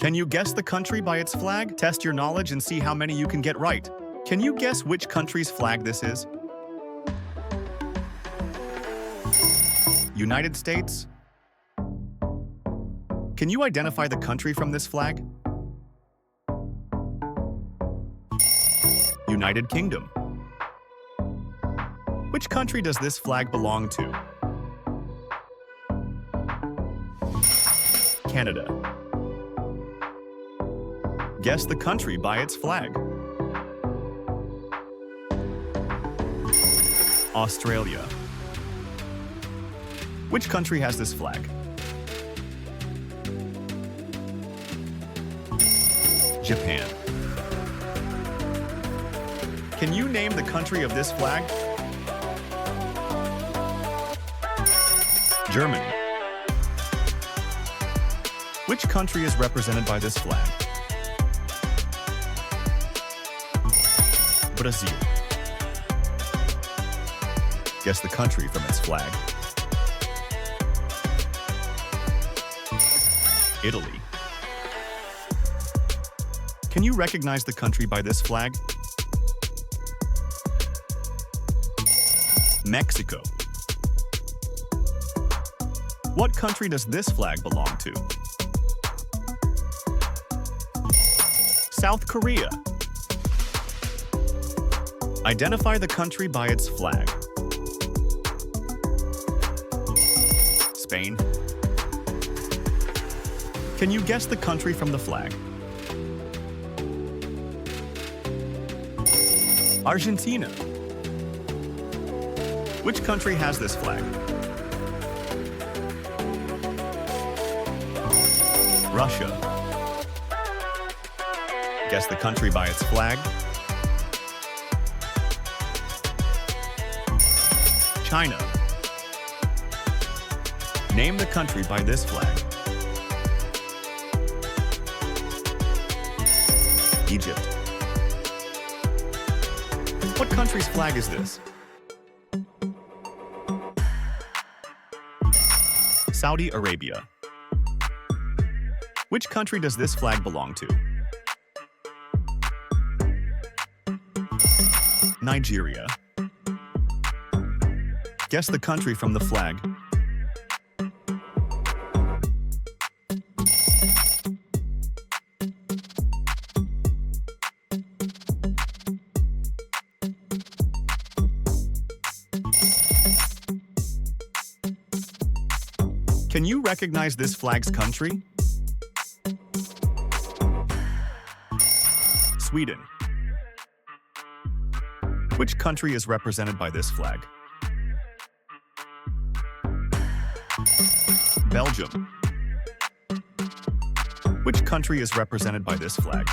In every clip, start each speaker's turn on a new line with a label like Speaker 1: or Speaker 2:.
Speaker 1: Can you guess the country by its flag? Test your knowledge and see how many you can get right. Can you guess which country's flag this is? United States? Can you identify the country from this flag? United Kingdom. Which country does this flag belong to? Canada. Guess the country by its flag. Australia. Which country has this flag? Japan. Can you name the country of this flag? Germany. Which country is represented by this flag? Brazil. Guess the country from its flag. Italy. Can you recognize the country by this flag? Mexico. What country does this flag belong to? South Korea. Identify the country by its flag. Spain. Can you guess the country from the flag? Argentina. Which country has this flag? Russia. Guess the country by its flag. China. Name the country by this flag. Egypt. What country's flag is this? Saudi Arabia. Which country does this flag belong to? Nigeria. Guess the country from the flag. Can you recognize this flag's country? Sweden. Which country is represented by this flag? Belgium. Which country is represented by this flag?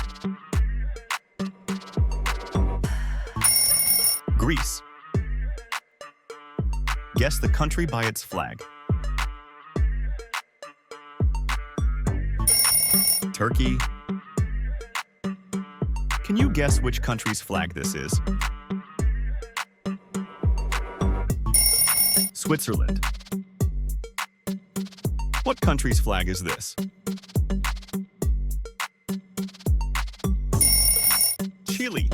Speaker 1: Greece. Guess the country by its flag. Turkey. Can you guess which country's flag this is? Switzerland. What country's flag is this? Chile.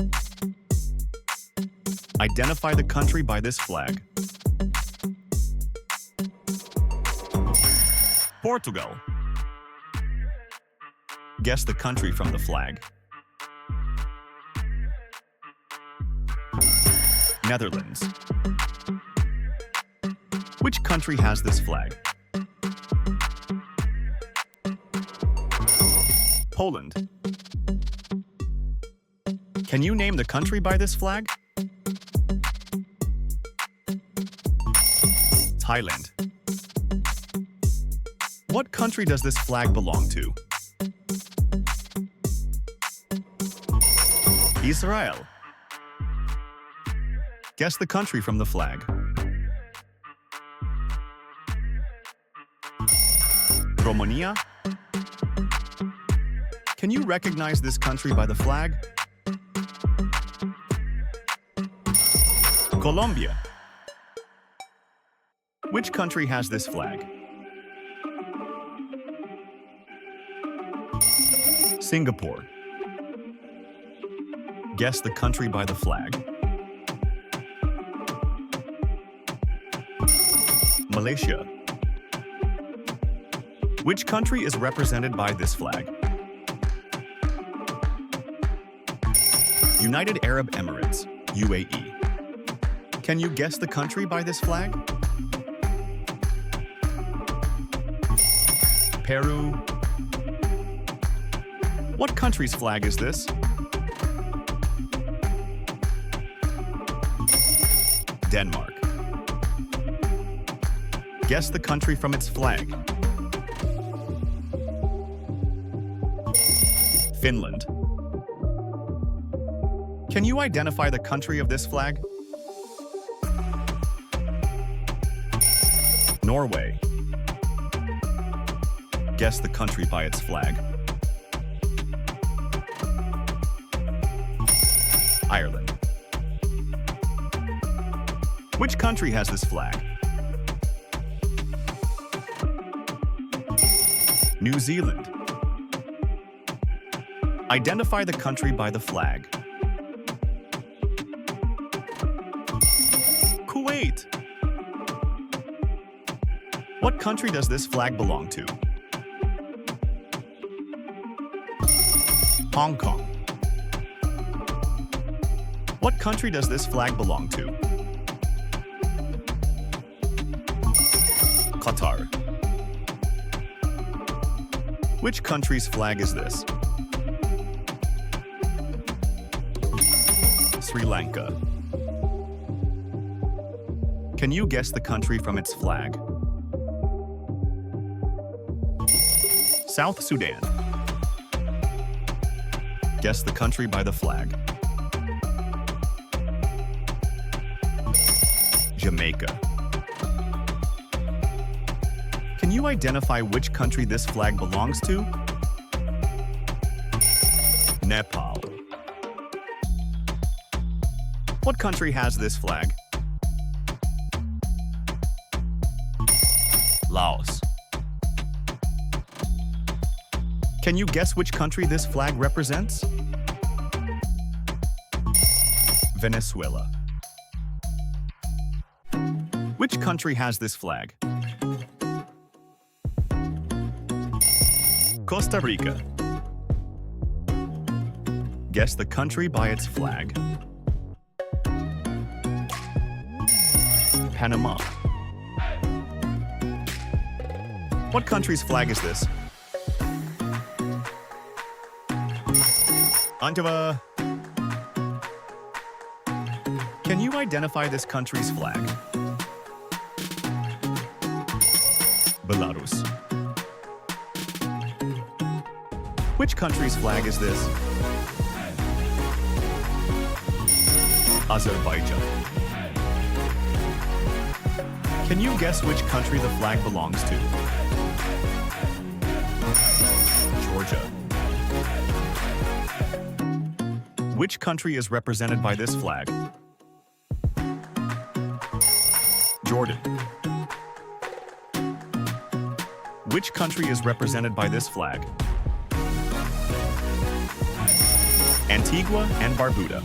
Speaker 1: Identify the country by this flag. Portugal. Guess the country from the flag. Netherlands. Which country has this flag? Poland. Can you name the country by this flag? Thailand. What country does this flag belong to? Israel. Guess the country from the flag. Romania? Can you recognize this country by the flag? Colombia. Which country has this flag? Singapore. Guess the country by the flag. Malaysia. Which country is represented by this flag? United Arab Emirates, UAE. Can you guess the country by this flag? Peru. What country's flag is this? Denmark. Guess the country from its flag. Finland. Can you identify the country of this flag? Norway. Guess the country by its flag. Ireland. Which country has this flag? New Zealand. Identify the country by the flag. Kuwait. What country does this flag belong to? Hong Kong. What country does this flag belong to? Qatar. Which country's flag is this? Sri Lanka. Can you guess the country from its flag? South Sudan. Guess the country by the flag. Jamaica. Can you identify which country this flag belongs to? Nepal. What country has this flag? Laos. Can you guess which country this flag represents? Venezuela. Which country has this flag? Costa Rica. Guess the country by its flag. Panama. What country's flag is this? Antiva. Can you identify this country's flag? Belarus. Which country's flag is this? Azerbaijan. Can you guess which country the flag belongs to? Georgia. Which country is represented by this flag? Jordan. Which country is represented by this flag? Antigua and Barbuda.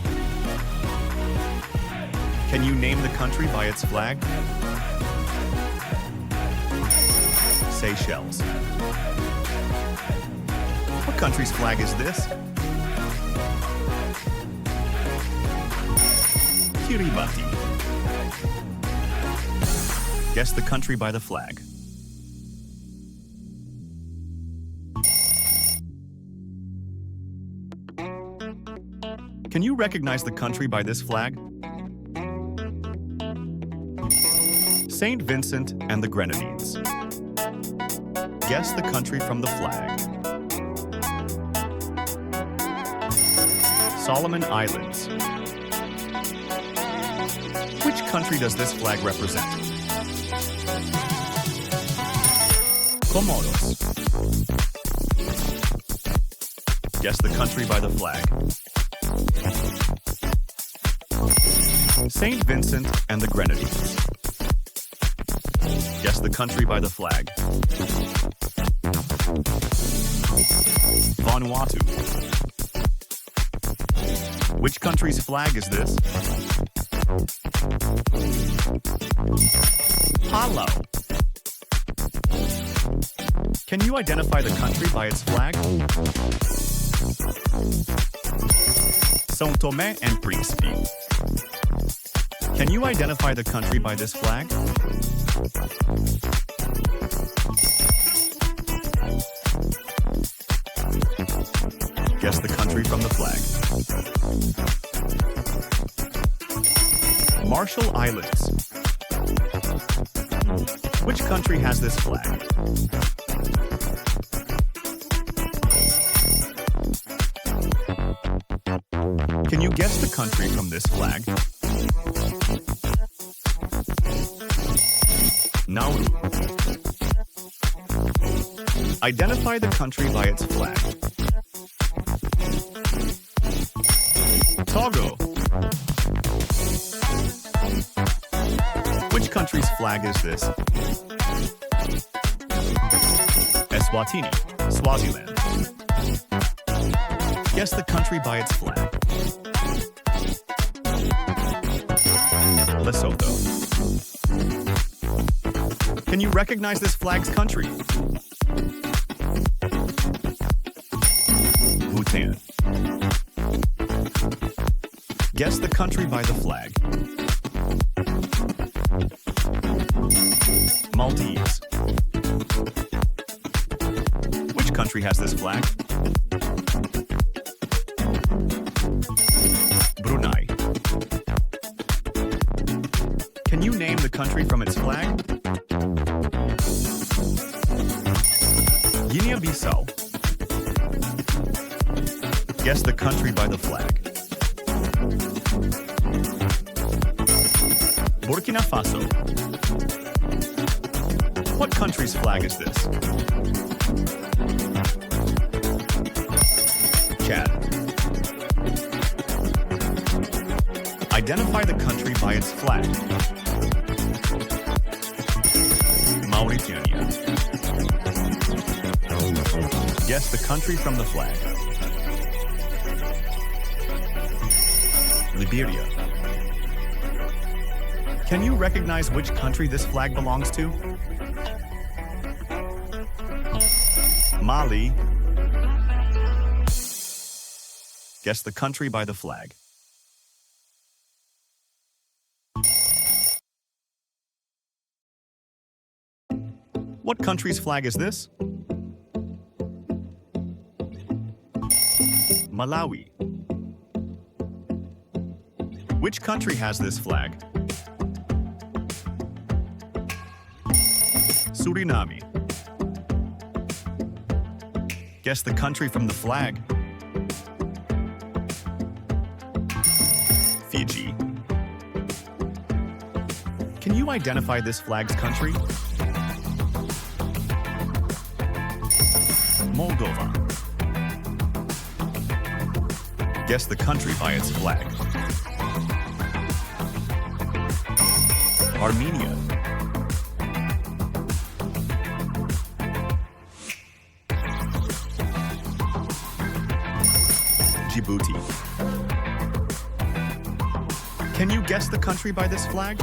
Speaker 1: Can you name the country by its flag? Seychelles. What country's flag is this? Kiribati. Guess the country by the flag. Can you recognize the country by this flag? Saint Vincent and the Grenadines. Guess the country from the flag. Solomon Islands. Which country does this flag represent? Comoros. Guess the country by the flag. Saint Vincent and the Grenadines. Guess the country by the flag. Vanuatu. Which country's flag is this? Palau. Can you identify the country by its flag? São Tomé and Príncipe. Can you identify the country by this flag? Guess the country from the flag. Marshall Islands. Which country has this flag? Can you guess the country from this flag? Nauru. Identify the country by its flag. Togo. Which country's flag is this? Eswatini, Swaziland. Guess the country by its flag. Lesotho. Can you recognize this flag's country? Bhutan. Guess the country by the flag. Maldives. Which country has this flag? Brunei. Can you name the country from its flag? Guinea-Bissau. Guess the country by the flag. Burkina Faso. What country's flag is this? Chad. Identify the country by its flag. Mauritania. Guess the country from the flag. Liberia. Can you recognize which country this flag belongs to? Mali. Guess the country by the flag. What country's flag is this? Malawi. Which country has this flag? Suriname. Guess the country from the flag. Fiji. Can you identify this flag's country? Moldova. Guess the country by its flag. Armenia. Djibouti. Can you guess the country by this flag?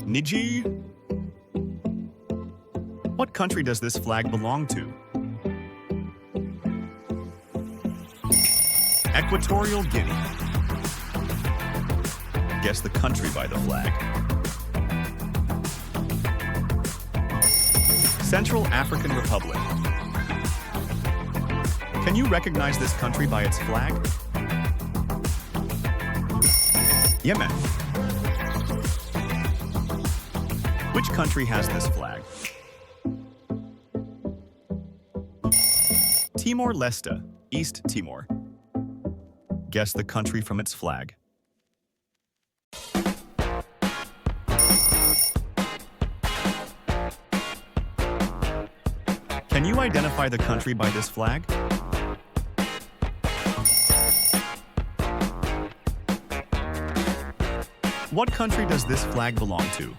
Speaker 1: Niger. What country does this flag belong to? Equatorial Guinea. Guess the country by the flag. Central African Republic. Can you recognize this country by its flag? Yemen. Which country has this flag? Timor-Leste, East Timor. Guess the country from its flag. Can you identify the country by this flag? What country does this flag belong to?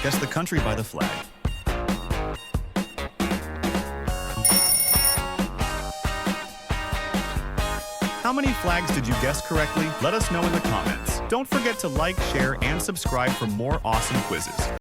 Speaker 1: Guess the country by the flag. How many flags did you guess correctly? Let us know in the comments. Don't forget to like, share, and subscribe for more awesome quizzes.